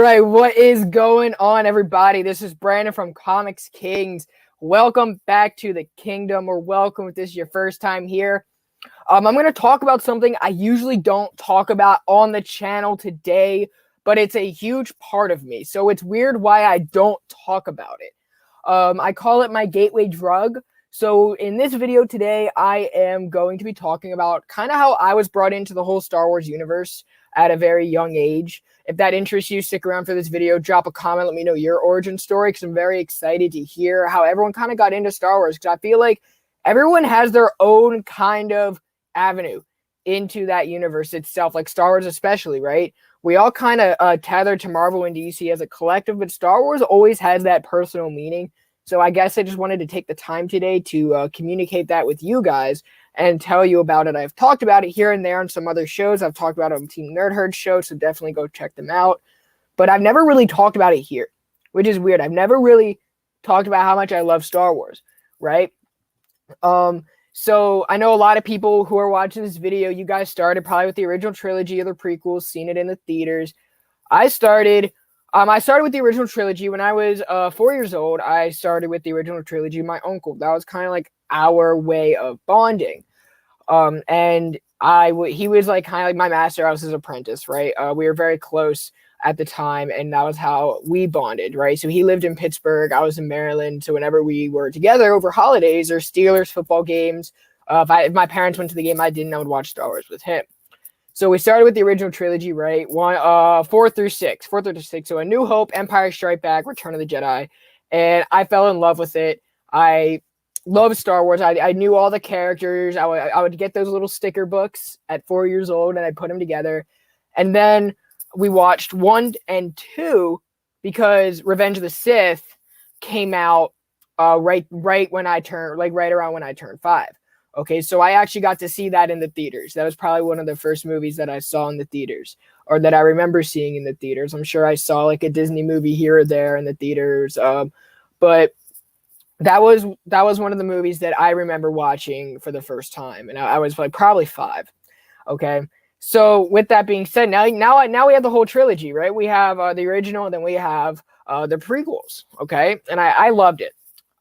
right, what is going on, everybody? This is Brandon from Comics Kings. Welcome back to the kingdom, or welcome if this is your first time here. I'm going to talk about something I usually don't talk about on the channel today, but it's a huge part of me, so it's weird why I don't talk about it. I call it my gateway drug. So in this video today, I am going to be talking about kind of how I was brought into the whole Star Wars universe at a very young age. If that interests you, stick around for this video, drop a comment, let me know your origin story, because I'm very excited to hear how everyone kind of got into Star Wars, because I feel like everyone has their own kind of avenue into that universe itself, like Star Wars especially, right? We all kind of tether to Marvel and DC as a collective, but Star Wars always has that personal meaning. So I guess I just wanted to take the time today to communicate that with you guys and tell you about it. I've talked about it here and there on some other shows. I've talked about it on Team Nerd Herd show, so definitely go check them out. But I've never really talked about it here, which is weird. I've never really talked about how much I love Star Wars, right? So I know a lot of people who are watching this video, you guys started probably with the original trilogy or the prequels, seen it in the theaters. I started with the original trilogy when I was 4 years old. I started with the original trilogy. My uncle, that was kind of like our way of bonding. And he was like kind of like my master. I was his apprentice, right? We were very close at the time, and that was how we bonded, right? So he lived in Pittsburgh, I was in Maryland. So whenever we were together over holidays or Steelers football games, if my parents went to the game I would watch Star Wars with him. So we started with the original trilogy, right? 4 through 6. So A New Hope, Empire Strikes Back, Return of the Jedi. And I fell in love with it. I love Star Wars. I knew all the characters. I would get those little sticker books at 4 years old, and I'd put them together. And then we watched 1 and 2 because Revenge of the Sith came out right when I turned, like right around when I turned 5. Okay, so I actually got to see that in the theaters. That was probably one of the first movies that I saw in the theaters, or that I remember seeing in the theaters. I'm sure I saw like a Disney movie here or there in the theaters, but that was one of the movies that I remember watching for the first time, and I was like probably 5. Okay, so with that being said, now we have the whole trilogy, right? We have the original, and then we have the prequels. Okay, and I loved it.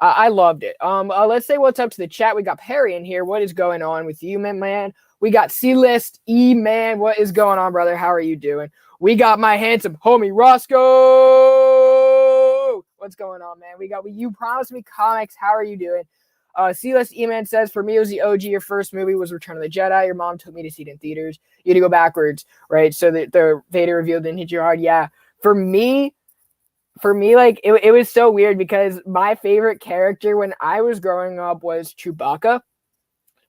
I loved it. Let's say what's up to the chat. We got Perry in here. What is going on with you, man? We got C-List E-Man. What is going on, brother? How are you doing? We got my handsome homie Roscoe. What's going on, man? We got You Promised Me Comics. How are you doing? C-List E-Man says, for me, it was the OG. Your first movie was Return of the Jedi. Your mom took me to see it in theaters. You had to go backwards, right? So the Vader reveal didn't hit you hard. Yeah. For me, like, it was so weird because my favorite character when I was growing up was Chewbacca,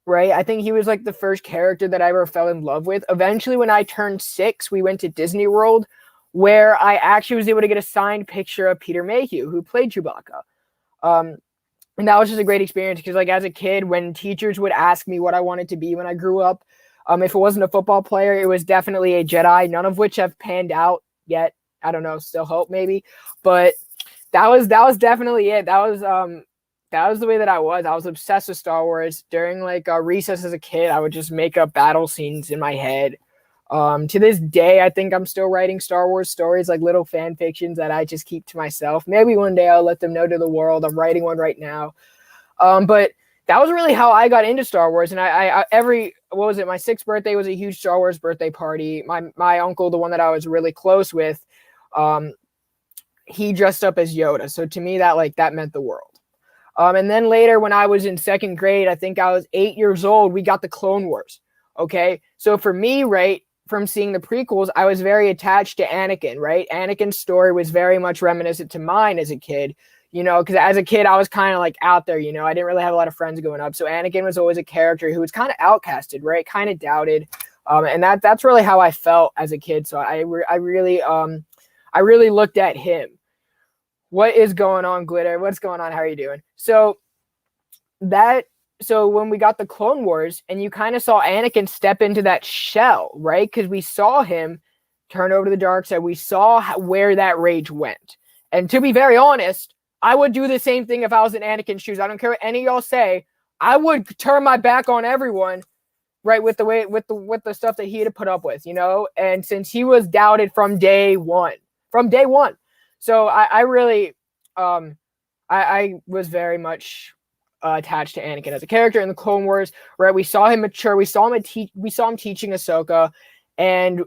right? I think he was like the first character that I ever fell in love with. Eventually, when I turned 6, we went to Disney World, where I actually was able to get a signed picture of Peter Mayhew, who played Chewbacca. And that was just a great experience because, like, as a kid, when teachers would ask me what I wanted to be when I grew up, if it wasn't a football player, it was definitely a Jedi, none of which have panned out yet. I don't know, still hope maybe, but that was definitely it. That was the way that I was. I was obsessed with Star Wars. During like recess as a kid, I would just make up battle scenes in my head. To this day, I think I'm still writing Star Wars stories, like little fan fictions that I just keep to myself. Maybe one day I'll let them know to the world. I'm writing one right now. But that was really how I got into Star Wars. And my 6th birthday was a huge Star Wars birthday party. My uncle, the one that I was really close with, he dressed up as Yoda. So to me, that meant the world. And then later when I was in 2nd grade, I think I was 8 years old, we got the Clone Wars. Okay. So for me, right, from seeing the prequels, I was very attached to Anakin, right? Anakin's story was very much reminiscent to mine as a kid, because as a kid, I was kind of like out there, I didn't really have a lot of friends growing up. So Anakin was always a character who was kind of outcasted, right? Kind of doubted. And that's really how I felt as a kid. So I really looked at him. What is going on, Glitter? What's going on? How are you doing? So when we got the Clone Wars and you kind of saw Anakin step into that shell, right? Because we saw him turn over to the dark side. We saw where that rage went. And to be very honest, I would do the same thing if I was in Anakin's shoes. I don't care what any of y'all say. I would turn my back on everyone, right, with the stuff that he had to put up with, And since he was doubted from day one, from day one. So I really, I was very much attached to Anakin as a character in the Clone Wars. Right, we saw him mature. We saw him teaching Ahsoka, and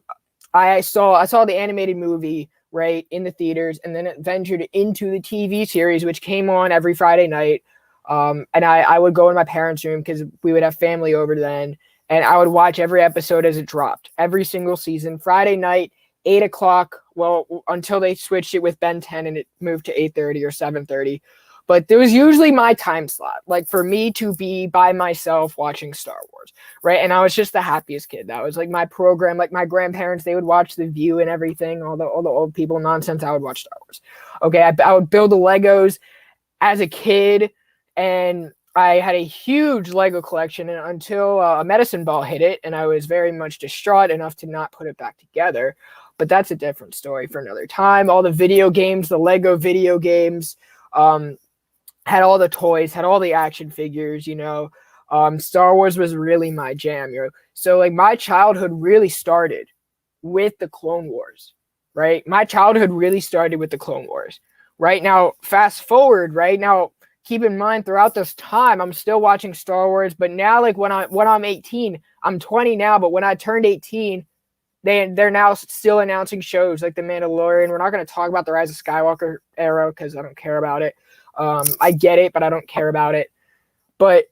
I saw the animated movie right in the theaters, and then it ventured into the TV series, which came on every Friday night. And I would go in my parents' room because we would have family over then, and I would watch every episode as it dropped, every single season, Friday night, 8 o'clock. Well, until they switched it with Ben 10 and it moved to 8:30 or 7:30. But there was usually my time slot, like for me to be by myself watching Star Wars, right? And I was just the happiest kid. That was like my program. Like my grandparents, they would watch The View and everything, all the old people nonsense. I would watch Star Wars. Okay, I would build the Legos as a kid, and I had a huge Lego collection until a medicine ball hit it, and I was very much distraught enough to not put it back together. But that's a different story for another time. All the video games, the Lego video games, had all the toys, had all the action figures, Star Wars was really my jam, So like my childhood really started with the Clone Wars, right? My childhood really started with the Clone Wars. Right now, fast forward, right now, keep in mind throughout this time, I'm still watching Star Wars, but now like when I'm 18, I'm 20 now, but when I turned 18, they're now still announcing shows like The Mandalorian. We're not going to talk about the Rise of Skywalker era because I don't care about it. I get it, but I don't care about it. But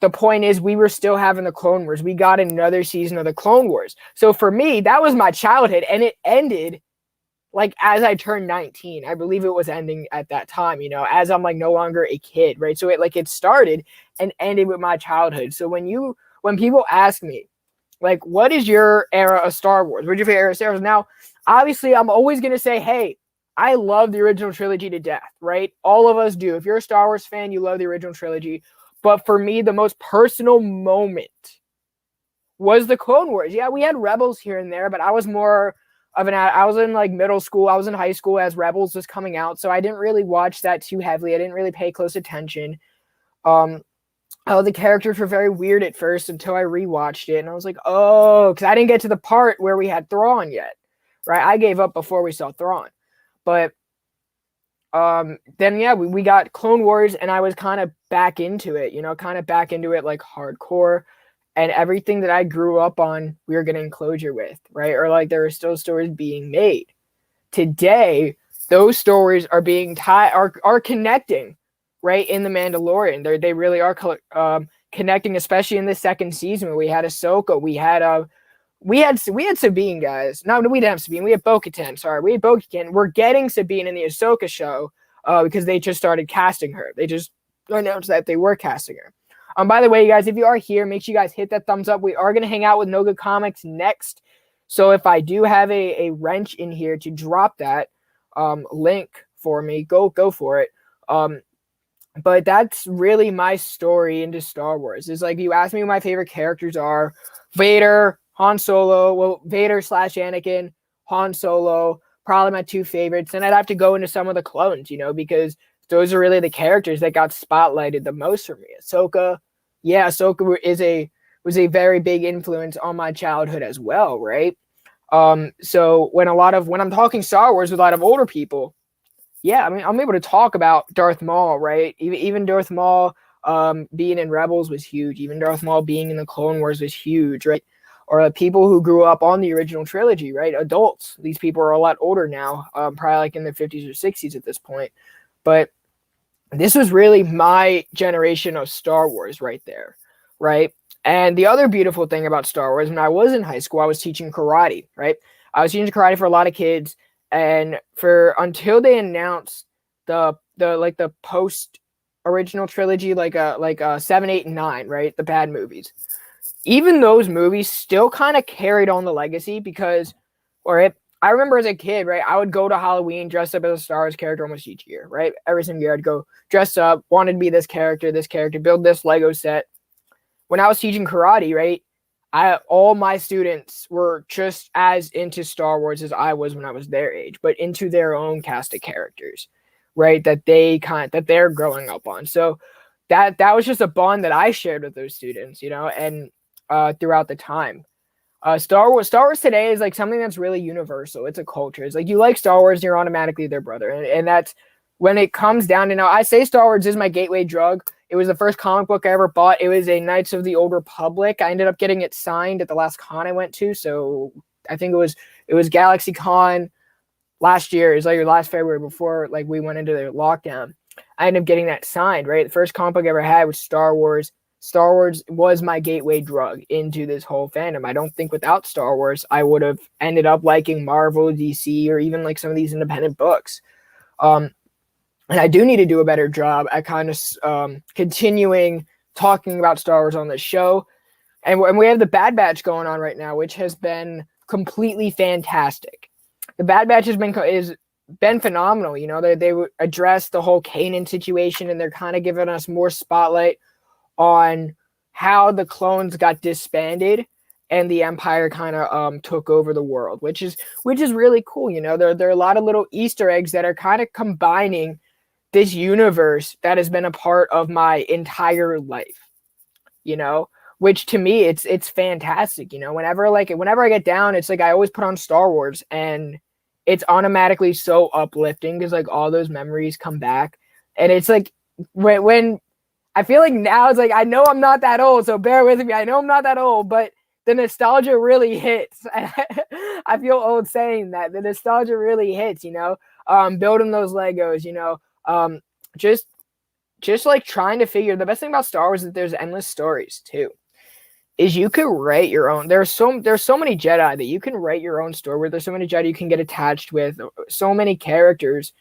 the point is, we were still having the Clone Wars. We got another season of the Clone Wars. So for me, that was my childhood, and it ended like as I turned 19. I believe it was ending at that time, as I'm like no longer a kid, right? So it started and ended with my childhood. So when people ask me, like, what is your era of Star Wars? What's your favorite era of Star Wars? Now, obviously, I'm always going to say, hey, I love the original trilogy to death, right? All of us do. If you're a Star Wars fan, you love the original trilogy. But for me, the most personal moment was the Clone Wars. Yeah, we had Rebels here and there, but I was more of I was in like middle school. I was in high school as Rebels was coming out. So I didn't really watch that too heavily. I didn't really pay close attention. The characters were very weird at first until I rewatched it. And I was like, oh, because I didn't get to the part where we had Thrawn yet, right? I gave up before we saw Thrawn. But then, yeah, we got Clone Wars, and I was kind of back into it, like hardcore. And everything that I grew up on, we were getting closure with, right? Or like there are still stories being made. Today, those stories are being are connecting, right, in The Mandalorian. They really are connecting, especially in the second season where we had Ahsoka, we had Sabine, guys. No, we didn't have Sabine. We had Bo-Katan. Sorry, we had Bo-Katan. We're getting Sabine in the Ahsoka show because they just started casting her. They just announced that they were casting her. By the way, you guys, if you are here, make sure you guys hit that thumbs up. We are going to hang out with No Good Comics next. So if I do have a wrench in here to drop that link for me, go for it. But that's really my story into Star Wars. Is like you asked me who my favorite characters are. Vader, Han Solo, well, Vader / Anakin, Han Solo, probably my two favorites. And I'd have to go into some of the clones, because those are really the characters that got spotlighted the most for me. Ahsoka was a very big influence on my childhood as well, right? So when I'm talking Star Wars with a lot of older people, yeah, I mean, I'm able to talk about Darth Maul, right? Even Darth Maul being in Rebels was huge. Even Darth Maul being in the Clone Wars was huge, right? Or people who grew up on the original trilogy, right? Adults. These people are a lot older now, probably like in their 50s or 60s at this point. But this was really my generation of Star Wars right there, right? And the other beautiful thing about Star Wars, when I was in high school, I was teaching karate, right? I was teaching karate for a lot of kids, and until they announced the post original trilogy, like 7, 8, and 9, right? The bad movies. Even those movies still kind of carried on the legacy because, I remember as a kid, right, I would go to Halloween dressed up as a Star Wars character almost each year, right? Every single year I'd go dress up, wanted to be this character, build this Lego set. When I was teaching karate, right, all my students were just as into Star Wars as I was when I was their age, but into their own cast of characters, right, that they're growing up on. So that was just a bond that I shared with those students, and throughout the time. Star Wars today is like something that's really universal. It's a culture. It's like you like Star Wars, you're automatically their brother, and that's when it comes down to now. I say Star Wars is my gateway drug. It was the first comic book I ever bought. It was a Knights of the Old Republic. I ended up getting it signed at the last con I went to. So I think it was Galaxy Con last year. It was like last February before like we went into the lockdown. I ended up getting that signed, right? The first comic book I ever had was Star Wars. Star Wars was my gateway drug into this whole fandom. I don't think without Star Wars, I would have ended up liking Marvel, DC, or even like some of these independent books. And I do need to do a better job at kind of continuing talking about Star Wars on the show. And we have the Bad Batch going on right now, which has been completely fantastic. The Bad Batch has been phenomenal. You know, they address the whole Kanan situation, and they're kind of giving us more spotlight on how the clones got disbanded and the Empire kind of took over the world, which is really cool. You know, there are a lot of little Easter eggs that are kind of combining this universe that has been a part of my entire life. You know, which to me it's fantastic. You know, whenever I get down, it's like I always put on Star Wars, and it's automatically so uplifting because like all those memories come back, and it's like when I feel like now it's like, I know I'm not that old, so bear with me. I know I'm not that old, but the nostalgia really hits. I feel old saying that. The nostalgia really hits, you know, building those Legos, you know, just like trying to figure, the best thing about Star Wars is that there's endless stories too, is you could write your own. There's so many Jedi that you can write your own story with. There's so many Jedi you can get attached with, so many characters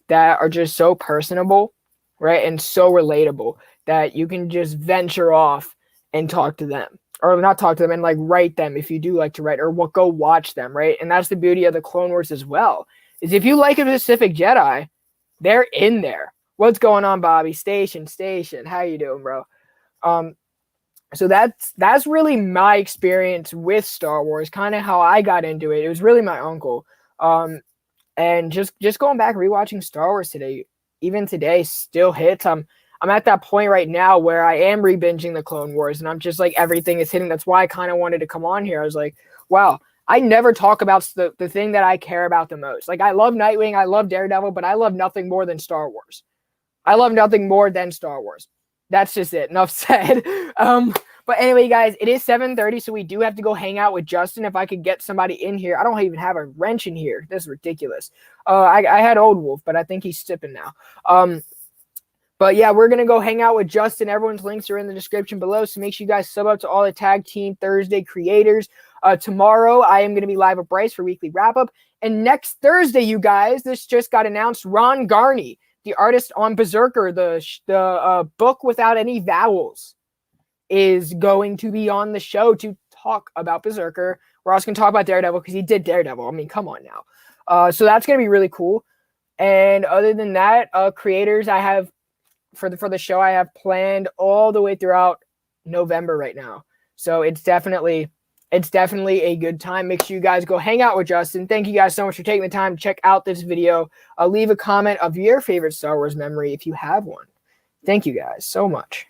that are just so personable, right, and so relatable that you can just venture off and talk to them, or not talk to them, and like write them if you do like to write, or go watch them, right? And that's the beauty of the Clone Wars as well, is if you like a specific Jedi, they're in there. What's going on, Bobby? Station. How you doing, bro? So that's really my experience with Star Wars, kind of how I got into it. It was really my uncle. And just going back, rewatching Star Wars today, even today, still hits. I'm at that point right now where I am rebinging the Clone Wars, and I'm just like, everything is hitting. That's why I kind of wanted to come on here. I was like, wow, I never talk about the thing that I care about the most. Like, I love Nightwing, I love Daredevil, but I love nothing more than Star Wars. I love nothing more than Star Wars. That's just it. Enough said. But anyway, guys, it is 7:30, so we do have to go hang out with Justin. If I could get somebody in here. I don't even have a wrench in here. This is ridiculous. I had Old Wolf, but I think he's sipping now. But yeah, we're going to go hang out with Justin. Everyone's links are in the description below, so make sure you guys sub up to all the Tag Team Thursday creators. Tomorrow, I am going to be live with Bryce for weekly wrap-up. And next Thursday, you guys, this just got announced, Ron Garney, the artist on Berserker, the book without any vowels, is going to be on the show to talk about Berserker. We're also going to talk about Daredevil because he did Daredevil. I mean, come on now. So that's going to be really cool. And other than that, creators I have for the show I have planned all the way throughout November right now. So it's definitely a good time. Make sure you guys go hang out with Justin. Thank you guys so much for taking the time to check out this video. Leave a comment of your favorite Star Wars memory if you have one. Thank you guys so much.